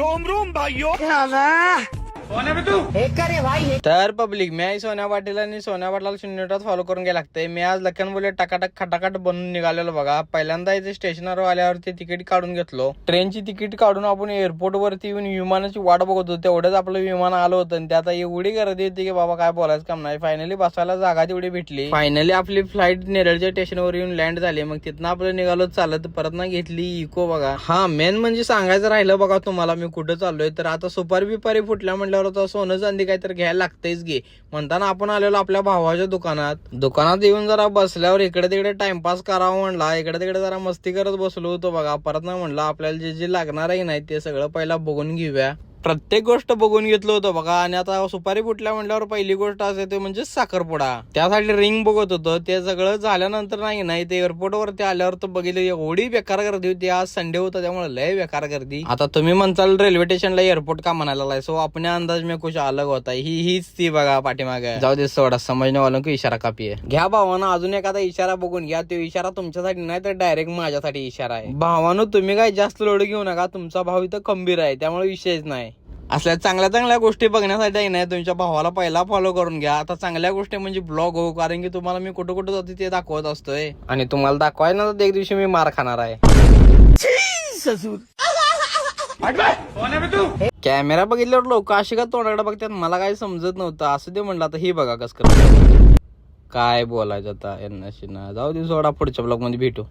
Rome Rome भाइयों. तर public मी आहे सोन्या पाटील आणि सोन्या पाटलाला 0 फॉलो करून घ्यायला लागतंय. मी आज लखन बोले टकाटक खटाखट बनून निघालेलो बघा. पहिल्यांदा इथे स्टेशनवर आल्यावरती तिकीट काढून घेतलो. ट्रेनची तिकीट काढून आपण एअरपोर्ट वरती येऊन विमानाची वाट बघत होतो. तेवढंच आपलं विमान आलं होतं आणि त्यात एवढी गर्दी होती की बाबा काय बोलायचं काम नाही. फायनली बसायला जागा तेवढी भेटली. फायनली आपली फ्लाईट नेरळच्या स्टेशनवर येऊन लँड झाली. मग तिथनं आपलं निघालो चालत. परत ना घेतली इको बघा. हा मेन म्हणजे सांगायचं राहिलं बघा तुम्हाला मी कुठं चाललोय. तर आता सुपारी बिपारी फुटल्या म्हटल्यावर आता सोनं चांदी काहीतरी घ्यायला लागतंयच घे म्हणताना आपण आलेलो आपल्या भावाच्या दुकानात येऊन जरा बसल्यावर इकडे तिकडे टाइमपास करावा म्हणला. इकडे तिकडे जरा मस्ती करत बसलो होतो बघा. परत ना म्हणलं आपल्याला जे जे लागणार आहे नाही ते सगळं पहिला बघून घेऊया. प्रत्येक गोष्ट बघून घेतलं होतं बघा. आणि आता सुपारी फुटल्या म्हटल्यावर पहिली गोष्ट असते ते म्हणजे साखरपुडा. त्यासाठी रिंग बघत होतं. ते सगळं झाल्यानंतर नाही ते एअरपोर्ट वरती आल्यावर तर बघितलं एवढी बेकार गर्दी होती. आज संडे होता त्यामुळे लय बेकार गर्दी. आता तुम्ही म्हणताल रेल्वे स्टेशनला एअरपोर्ट का म्हणायला लागलाय. सो अपने अंदाज में कुछ अलग होता. हीच ती बघा पाठीमागे. जाऊ दे सोडा समजणे वालों की इशारा कापी आहे. घ्या भावानं अजून एखादा इशारा बघून घ्या. तो इशारा तुमच्यासाठी नाही तर डायरेक्ट माझ्यासाठी इशारा आहे. भावानं तुम्ही काय जास्त लोड घेऊ नका. तुमचा भाव इथं खंबीर आहे त्यामुळे विषयच नाही. असल्या चांगल्या चांगल्या गोष्टी बघण्यासाठी नाही तुमच्या भावाला पहिला फॉलो करून घ्या. आता चांगल्या गोष्टी म्हणजे ब्लॉग हो. कारण की तुम्हाला मी कुठं कुठं जाते ते दाखवत असतोय. आणि तुम्हाला दाखवायला ना तर एक दिवशी मी मार खाणार आहे. कॅमेरा बघितल्यावर लोक अशी का तोंडाकडे बघतात मला काय समजत नव्हतं. असं ते म्हणलं आता ही बघा कसं काय बोलायचं आता यांना. जाऊ दे सोडा पुढच्या ब्लॉग मध्ये भेटू.